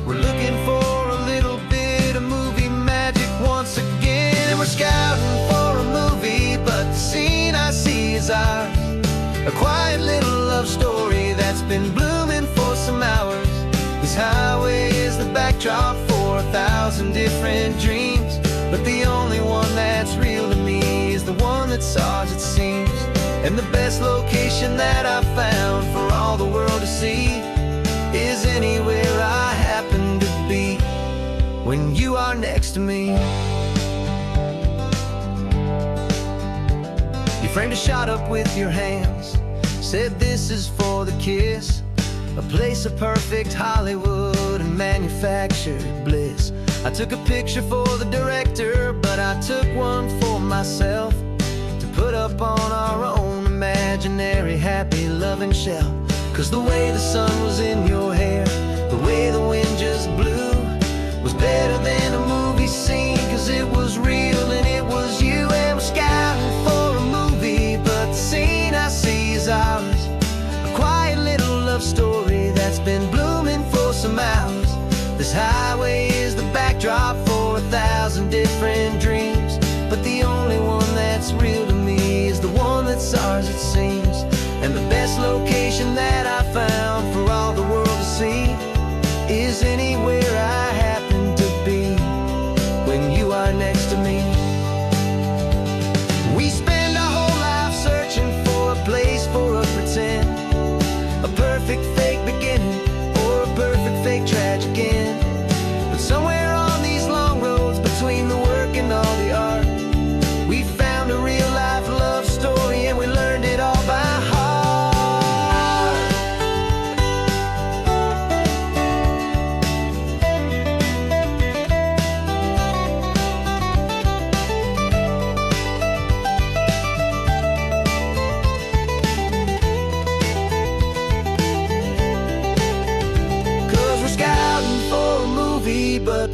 We're looking for a little bit of movie magic once again. And we're scouting for a movie, but the scene I see is ours, a quiet little love story that's been blooming for some hours. This highway is the backdrop for 1,000 different dreams, but the only one that's real to me is the one that's ours, it seems. And the best location that I've found for all the world to see is anywhere I happen to be when you are next to me. You framed a shot up with your hands, said this is for the kiss, a place of perfect Hollywood and manufactured bliss. I took a picture for the director, but I took one for myself to put up on our own imaginary happy loving shelf. 'Cause the way the sun was in your hair, the way the wind just blew, was better than a movie scene, 'cause it was real and it was you. And we're scouting for a movie, but the scene I see is ours, a quiet little love story that's been blooming for some hours. This highway is the backdrop for 1,000 different dreams, but the only one that's real to me is the one that's ours, it seems. And the best location that I found for all the world to see is anywhere I happen to be when you are next to me. We spend our whole life searching for a place for a pretend, a perfect fake beginning or a perfect fake tragic end. But somewhere on these long roads between the work and all the art, we found a real life love story, and we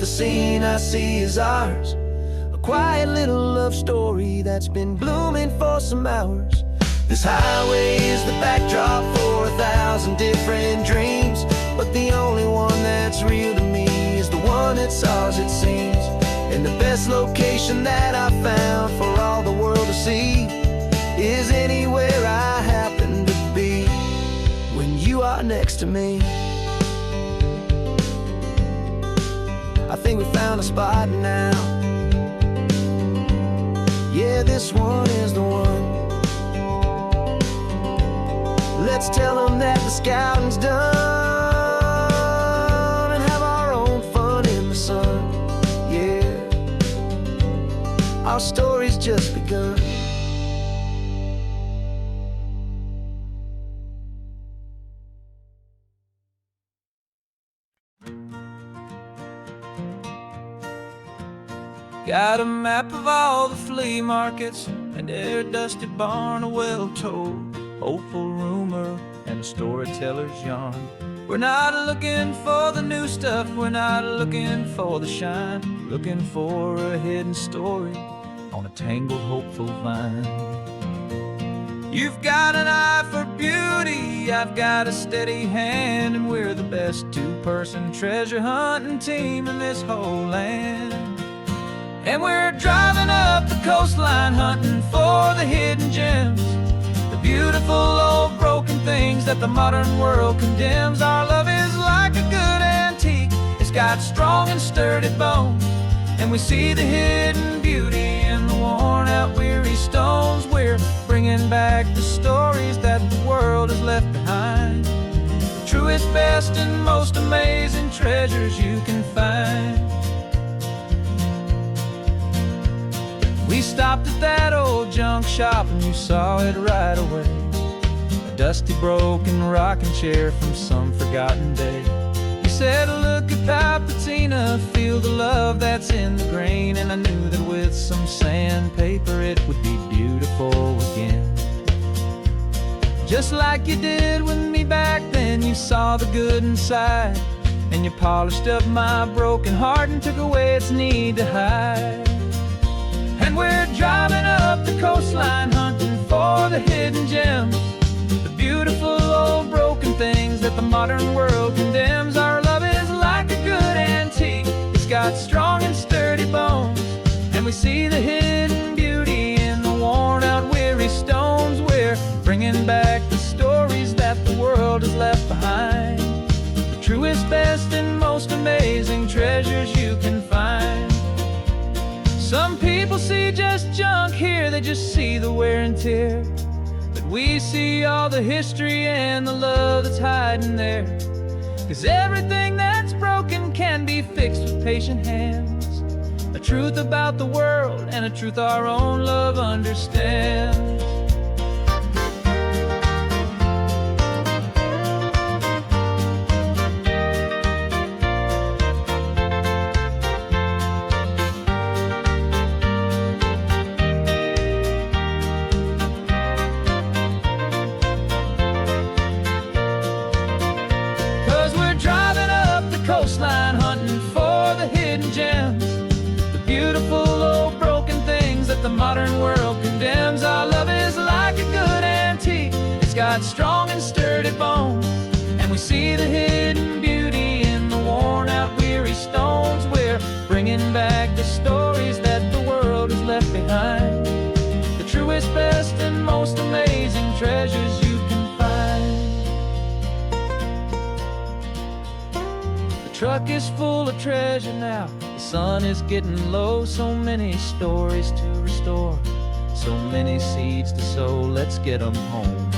the scene I see is ours. A quiet little love story that's been blooming for some hours. This highway is the backdrop for 1,000 different dreams, but the only one that's real to me is the one that's ours, it seems. And the best location that I've found for all the world to see is anywhere I happen to be when you are next to me. I think we found a spot now. Yeah, this one is the one. Let's tell them that the scouting's done and have our own fun in the sun. Yeah, our story's just begun. Got a map of all the flea markets and every dusty barn, a well-told hopeful rumor and a storyteller's yarn. We're not looking for the new stuff, we're not looking for the shine, looking for a hidden story on a tangled hopeful vine. You've got an eye for beauty, I've got a steady hand, and we're the best two-person treasure hunting team in this whole land. And we're driving up the coastline hunting for the hidden gems, the beautiful old broken things that the modern world condemns. Our love is like a good antique, it's got strong and sturdy bones, and we see the hidden beauty in the worn out weary stones. We're bringing back the stories that the world has left behind, the truest, best, and most amazing treasures you can find. We stopped at that old junk shop and you saw it right away, a dusty broken rocking chair from some forgotten day. You said, look at that patina, feel the love that's in the grain, and I knew that with some sandpaper it would be beautiful again. Just like you did with me back then, you saw the good inside, and you polished up my broken heart and took away its need to hide. And we're driving up the coastline hunting for the hidden gems, the beautiful old broken things that the modern world condemns. Our love is like a good antique, it's got strong and sturdy bones, and we see the hidden beauty in the worn out weary stones. We're bringing back the stories that the world has left behind, the truest, best, and most amazing treasures you can find. Some people see just junk here, they just see the wear and tear, but we see all the history and the love that's hiding there. 'Cause everything that's broken can be fixed with patient hands, a truth about the world and a truth our own love understands. 'Cause we're driving up the coastline hunting for the hidden gems, the beautiful old broken things that the modern world condemns. Our love is like a good antique, it's got strong and sturdy bones, and we see the hidden beauty in the worn out weary stones. We're bringing back the stories that the world has left behind, the truest, best, and most amazing treasures you can find. The truck is full of treasure now, the sun is getting low, so many stories to restore, so many seeds to sow. Let's get them home,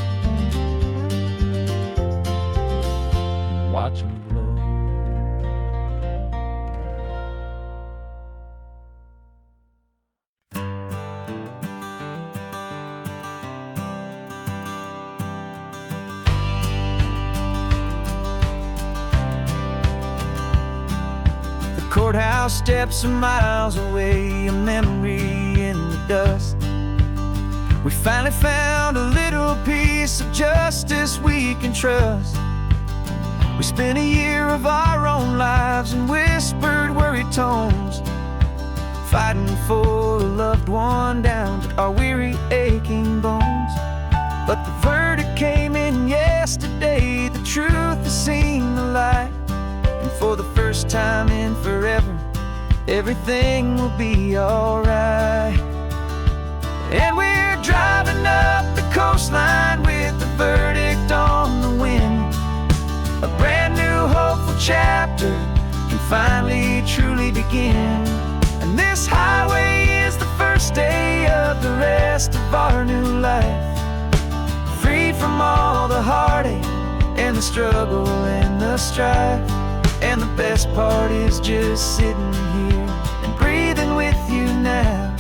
watch them blow. Courthouse steps are miles away, a memory in the dust. We finally found a little piece of justice we can trust. We spent a year of our own lives in whispered worried tones, fighting for a loved one down to our weary aching bones. But the verdict came in yesterday, the truth has seen the light, and for the first time in forever, everything will be alright. And we're driving up the coastline with the verdict on the wind. A brand new hopeful chapter can finally truly begin. And this highway is the first day of the rest of our new life, free from all the heartache and the struggle and the strife. And the best part is just sitting here and breathing with you now,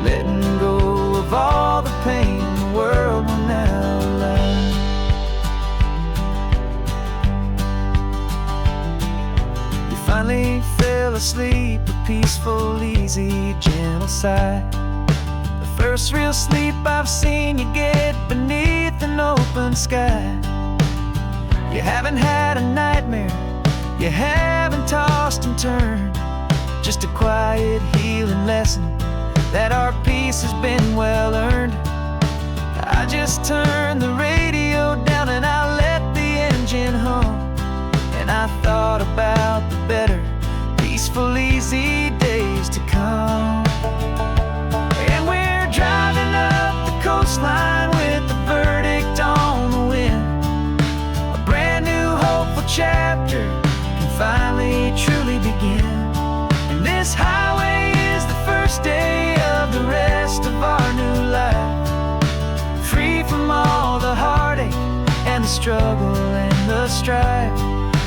letting go of all the pain the world will now allow. You finally fell asleep, a peaceful, easy, gentle sigh. The first real sleep I've seen you get beneath an open sky. You haven't had a nightmare, you haven't tossed and turned, just a quiet healing lesson that our peace has been well earned. I just turned the radio down and I let the engine hum, and I thought about the better, peaceful, easy days to come. And we're driving up the coastline with the verdict on the wind. A brand new hopeful chapter can finally truly begin. And this highway is the first day of the rest of our new life, free from all the heartache and the struggle and the strife.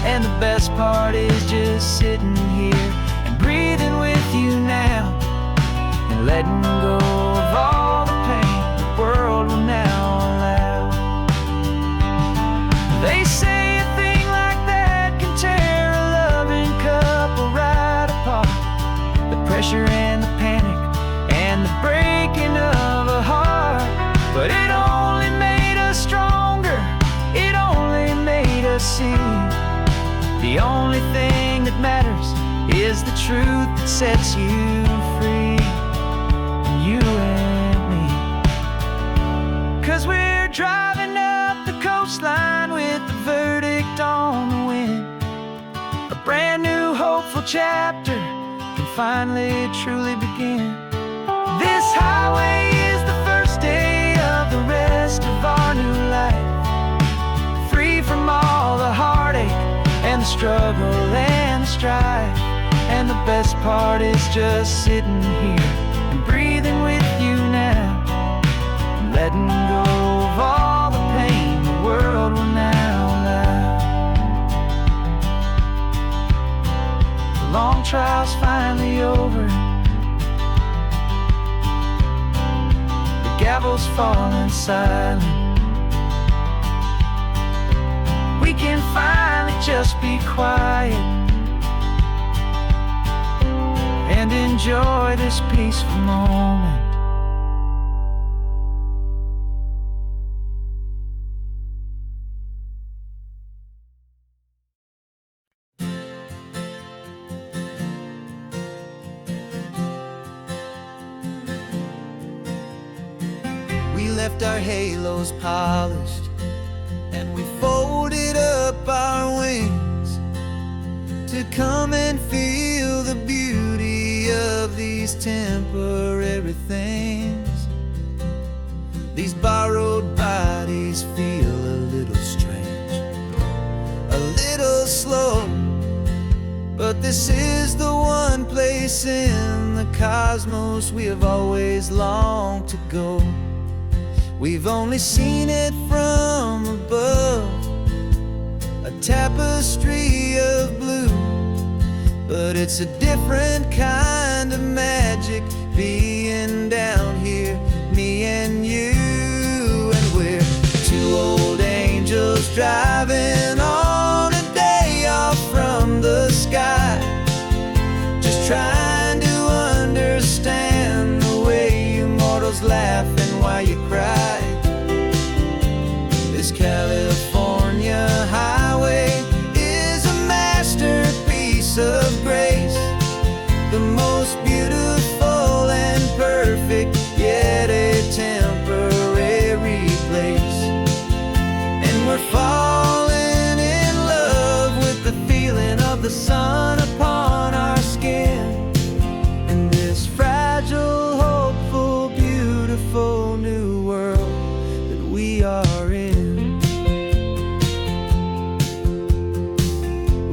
And the best part is just sitting here and breathing with you now, and letting go of all the pain the world will now allow. They say a thing like that can tear a loving couple right apart. The pressure and the panic and the breaking of a heart, but it only made us stronger, it only made us see the only thing that matters is the truth that sets you free, you and me. 'Cause we're driving up the coastline with the verdict on the wind. A brand new hopeful chapter can finally truly begin. This highway is the first day of the rest of our new life, free from all the heartache and the struggle and the strife. And the best part is just sitting here and breathing with you now, and letting go of all the pain the world will now allow. The long trial's finally over, the gavel's falling silent. We can finally just be quiet and enjoy this peaceful moment. We left our halos polished, and we folded up our wings to come and feel the beauty of these temporary things. These borrowed bodies feel a little strange, a little slow, but this is the one place in the cosmos we have always longed to go. We've only seen it from above, a tapestry of blue, but it's a different kind of magic being down here, me and you. And we're two old angels driving on a day off from the sky, just trying to understand the way you mortals laugh and why you cry. This California highway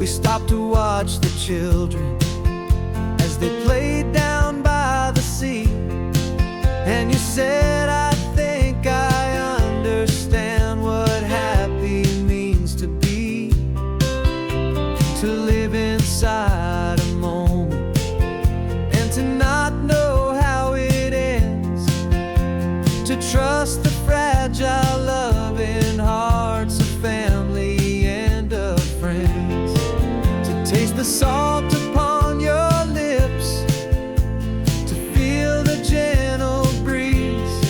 stopped to watch the children as they played down by the sea. And you said, I think I understand what happy means to be, to live inside a moment and to not know how it ends, to trust the fragile loving hearts of family and of friends, to taste the salt upon your lips, to feel the gentle breeze,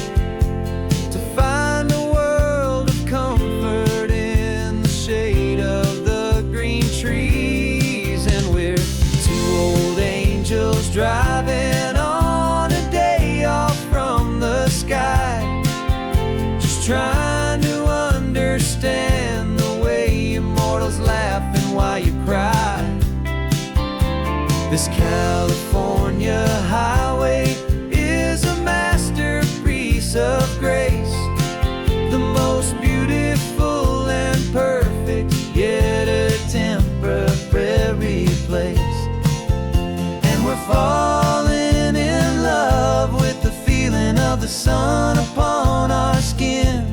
to find a world of comfort in the shade of the green trees. And we're two old angels driving on a day off from the sky, just trying to understand the way immortals laugh and why you cry. This California highway is a masterpiece of grace, the most beautiful and perfect, yet a temporary place. And we're falling in love with the feeling of the sun upon our skin,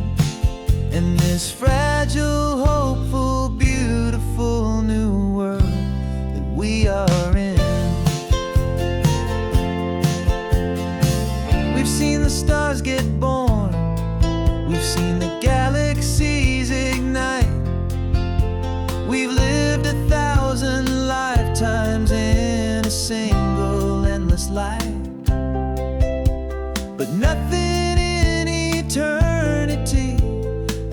in this fragile, hopeful, beautiful new world that we are in. We've seen the stars get born, we've seen the galaxies ignite, we've lived 1,000 lifetimes in a single endless life. But nothing in eternity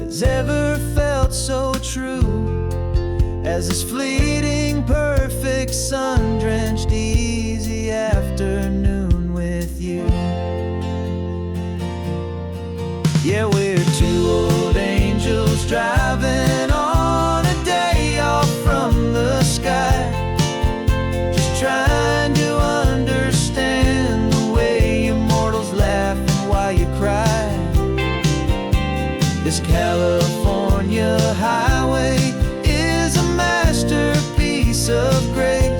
has ever felt so true as this fleeting, perfect, sun-drenched, easy afternoon with you. Yeah, we're two old angels driving on a day off from the sky, just trying to understand the way immortals laugh and why you cry. This California highway is a masterpiece of grace,